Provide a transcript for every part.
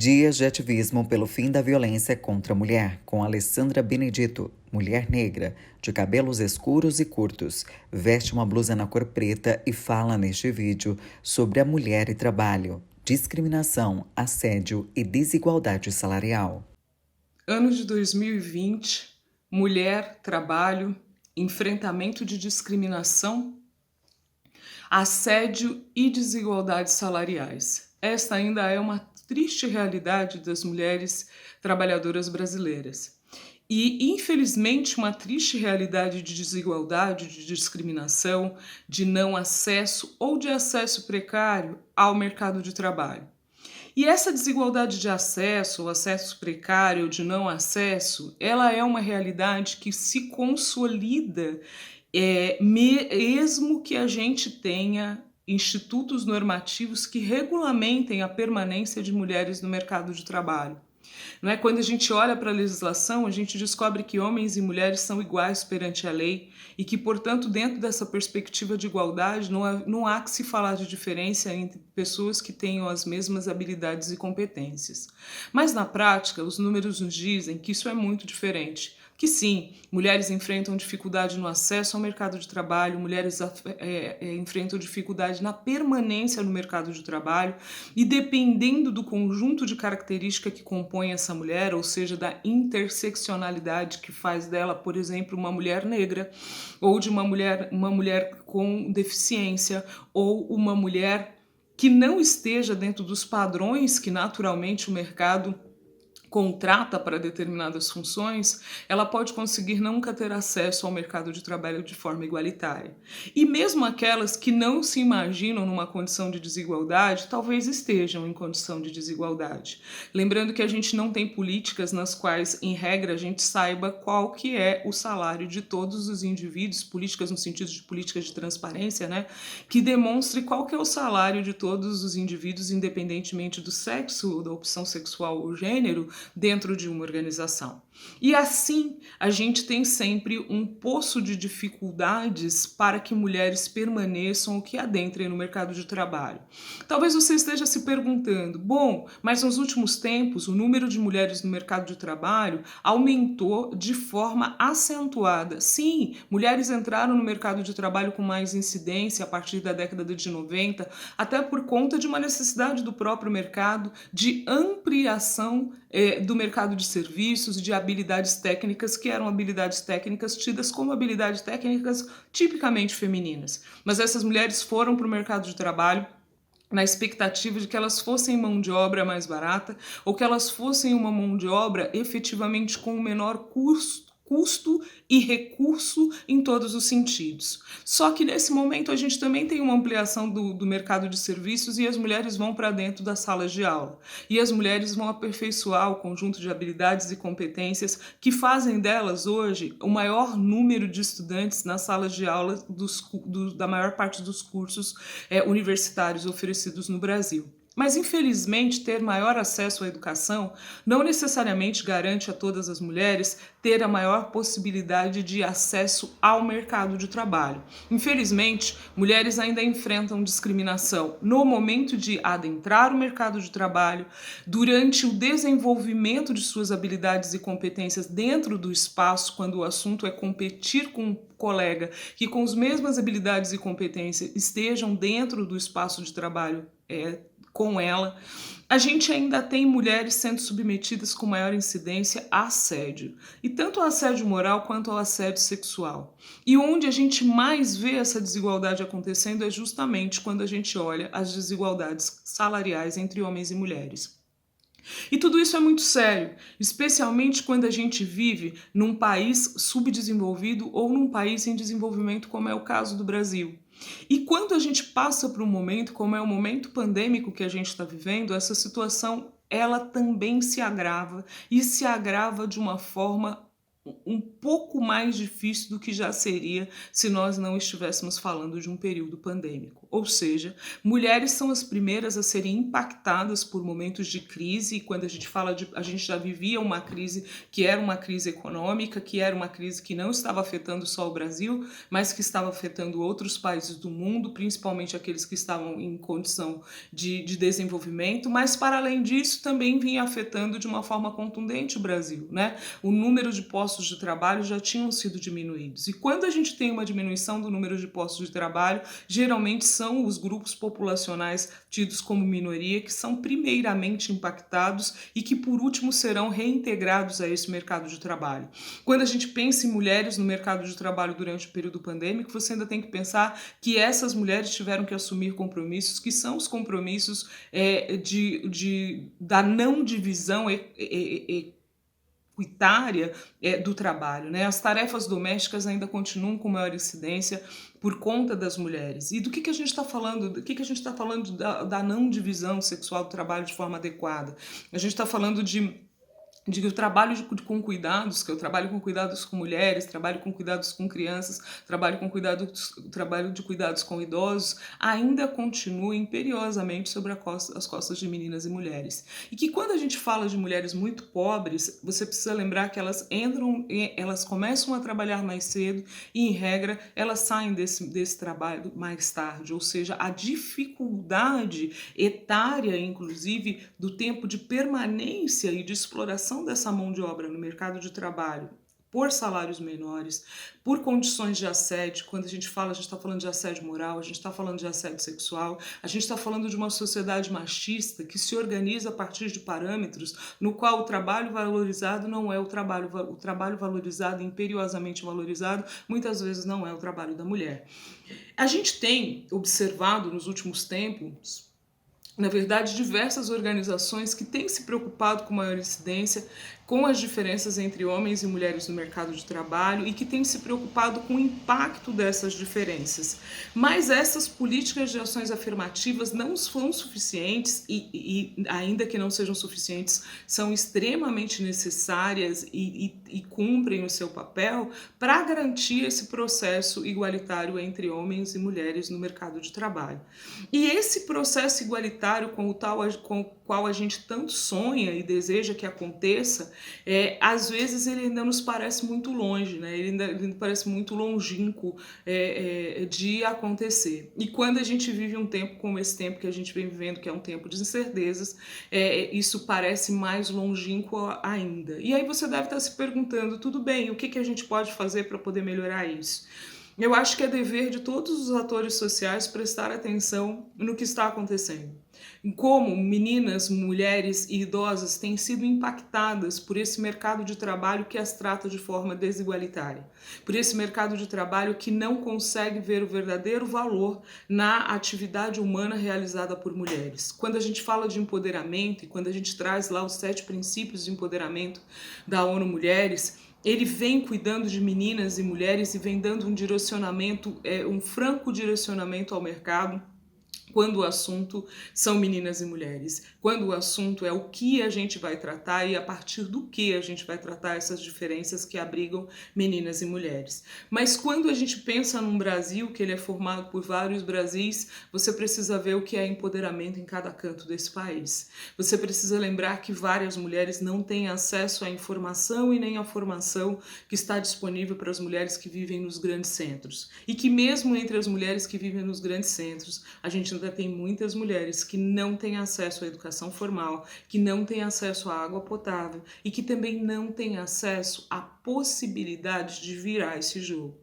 Dias de ativismo pelo fim da violência contra a mulher, com Alessandra Benedito, mulher negra, de cabelos escuros e curtos, veste uma blusa na cor preta e fala neste vídeo sobre a mulher e trabalho, discriminação, assédio e desigualdade salarial. Ano de 2020, mulher, trabalho, enfrentamento de discriminação, assédio e desigualdades salariais. Esta ainda é uma triste realidade das mulheres trabalhadoras brasileiras. E, infelizmente, uma triste realidade de desigualdade, de discriminação, de não acesso ou de acesso precário ao mercado de trabalho. E essa desigualdade de acesso, o acesso precário, de não acesso, ela é uma realidade que se consolida, mesmo que a gente tenha institutos normativos que regulamentem a permanência de mulheres no mercado de trabalho. Não é? Quando a gente olha para a legislação, a gente descobre que homens e mulheres são iguais perante a lei e que, portanto, dentro dessa perspectiva de igualdade, não há que se falar de diferença entre pessoas que tenham as mesmas habilidades e competências. Mas, na prática, os números nos dizem que isso é muito diferente. Que sim, mulheres enfrentam dificuldade no acesso ao mercado de trabalho, mulheres enfrentam dificuldade na permanência no mercado de trabalho e dependendo do conjunto de características que compõe essa mulher, ou seja, da interseccionalidade que faz dela, por exemplo, uma mulher negra, ou de uma mulher com deficiência, ou uma mulher que não esteja dentro dos padrões que naturalmente o mercado contrata para determinadas funções, ela pode conseguir nunca ter acesso ao mercado de trabalho de forma igualitária. E mesmo aquelas que não se imaginam numa condição de desigualdade, talvez estejam em condição de desigualdade. Lembrando que a gente não tem políticas nas quais, em regra, a gente saiba qual que é o salário de todos os indivíduos, políticas no sentido de políticas de transparência, né, que demonstre qual que é o salário de todos os indivíduos, independentemente do sexo, da opção sexual ou gênero, dentro de uma organização. E assim, a gente tem sempre um poço de dificuldades para que mulheres permaneçam ou que adentrem no mercado de trabalho. Talvez você esteja se perguntando, bom, mas nos últimos tempos o número de mulheres no mercado de trabalho aumentou de forma acentuada. Sim, mulheres entraram no mercado de trabalho com mais incidência a partir da década de 90, até por conta de uma necessidade do próprio mercado de ampliação do mercado de serviços, de habilidades técnicas, que eram habilidades técnicas tidas como habilidades técnicas tipicamente femininas. Mas essas mulheres foram para o mercado de trabalho na expectativa de que elas fossem mão de obra mais barata ou que elas fossem uma mão de obra efetivamente com o menor custo e recurso em todos os sentidos. Só que nesse momento a gente também tem uma ampliação do mercado de serviços e as mulheres vão para dentro das salas de aula. E as mulheres vão aperfeiçoar o conjunto de habilidades e competências que fazem delas hoje o maior número de estudantes nas salas de aula da maior parte dos cursos universitários oferecidos no Brasil. Mas, infelizmente, ter maior acesso à educação não necessariamente garante a todas as mulheres ter a maior possibilidade de acesso ao mercado de trabalho. Infelizmente, mulheres ainda enfrentam discriminação no momento de adentrar o mercado de trabalho, durante o desenvolvimento de suas habilidades e competências dentro do espaço, quando o assunto é competir com um colega que com as mesmas habilidades e competências estejam dentro do espaço de trabalho com ela, a gente ainda tem mulheres sendo submetidas com maior incidência a assédio, e tanto ao assédio moral quanto ao assédio sexual. E onde a gente mais vê essa desigualdade acontecendo é justamente quando a gente olha as desigualdades salariais entre homens e mulheres. E tudo isso é muito sério, especialmente quando a gente vive num país subdesenvolvido ou num país em desenvolvimento, como é o caso do Brasil. E quando a gente passa por um momento, como é o momento pandêmico que a gente está vivendo, essa situação ela também se agrava e se agrava de uma forma um pouco mais difícil do que já seria se nós não estivéssemos falando de um período pandêmico. Ou seja, mulheres são as primeiras a serem impactadas por momentos de crise, e quando a gente fala de... a gente já vivia uma crise que era uma crise econômica, que era uma crise que não estava afetando só o Brasil, mas que estava afetando outros países do mundo, principalmente aqueles que estavam em condição de desenvolvimento, mas para além disso também vinha afetando de uma forma contundente o Brasil, né? O número de postos de trabalho já tinham sido diminuídos. E quando a gente tem uma diminuição do número de postos de trabalho, geralmente são os grupos populacionais tidos como minoria que são primeiramente impactados e que por último serão reintegrados a esse mercado de trabalho. Quando a gente pensa em mulheres no mercado de trabalho durante o período pandêmico, você ainda tem que pensar que essas mulheres tiveram que assumir compromissos que são os compromissos da não divisão equitária do trabalho, né? As tarefas domésticas ainda continuam com maior incidência por conta das mulheres. E do que a gente está falando? Do que a gente está falando da não divisão sexual do trabalho de forma adequada? A gente está falando de que o trabalho com cuidados, que eu trabalho com cuidados com mulheres, trabalho com cuidados com crianças, trabalho de cuidados com idosos, ainda continua imperiosamente sobre as costas de meninas e mulheres. E que quando a gente fala de mulheres muito pobres, você precisa lembrar que elas começam a trabalhar mais cedo e, em regra, elas saem desse trabalho mais tarde, ou seja, a dificuldade etária, inclusive, do tempo de permanência e de exploração dessa mão de obra no mercado de trabalho por salários menores, por condições de assédio. Quando a gente está falando de assédio moral, a gente está falando de assédio sexual, a gente está falando de uma sociedade machista que se organiza a partir de parâmetros no qual o trabalho valorizado não é o trabalho valorizado, imperiosamente valorizado, muitas vezes não é o trabalho da mulher. A gente tem observado nos últimos tempos, na verdade, diversas organizações que têm se preocupado com maior incidência, com as diferenças entre homens e mulheres no mercado de trabalho e que têm se preocupado com o impacto dessas diferenças. Mas essas políticas de ações afirmativas não são suficientes e ainda que não sejam suficientes, são extremamente necessárias e cumprem o seu papel para garantir esse processo igualitário entre homens e mulheres no mercado de trabalho. E esse processo igualitário com o qual a gente tanto sonha e deseja que aconteça, às vezes ele ainda nos parece muito longe, né? Ele ainda parece muito longínquo de acontecer. E quando a gente vive um tempo como esse tempo que a gente vem vivendo, que é um tempo de incertezas, isso parece mais longínquo ainda. E aí você deve estar se perguntando, tudo bem, o que a gente pode fazer para poder melhorar isso? Eu acho que é dever de todos os atores sociais prestar atenção no que está acontecendo. Em como meninas, mulheres e idosas têm sido impactadas por esse mercado de trabalho que as trata de forma desigualitária. Por esse mercado de trabalho que não consegue ver o verdadeiro valor na atividade humana realizada por mulheres. Quando a gente fala de empoderamento e quando a gente traz lá os 7 princípios de empoderamento da ONU Mulheres, ele vem cuidando de meninas e mulheres e vem dando um direcionamento, um franco direcionamento ao mercado, quando o assunto são meninas e mulheres, quando o assunto é o que a gente vai tratar e a partir do que a gente vai tratar essas diferenças que abrigam meninas e mulheres. Mas quando a gente pensa num Brasil, que ele é formado por vários Brasis, você precisa ver o que é empoderamento em cada canto desse país. Você precisa lembrar que várias mulheres não têm acesso à informação e nem à formação que está disponível para as mulheres que vivem nos grandes centros. E que mesmo entre as mulheres que vivem nos grandes centros, a gente ainda tem muitas mulheres que não têm acesso à educação formal, que não têm acesso à água potável e que também não têm acesso à possibilidade de virar esse jogo.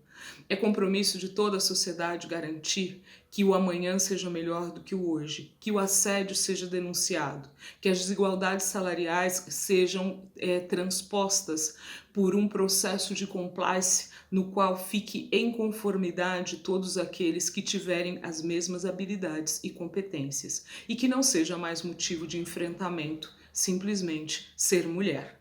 É compromisso de toda a sociedade garantir que o amanhã seja melhor do que o hoje, que o assédio seja denunciado, que as desigualdades salariais sejam transpostas por um processo de compliance no qual fique em conformidade todos aqueles que tiverem as mesmas habilidades e competências e que não seja mais motivo de enfrentamento simplesmente ser mulher.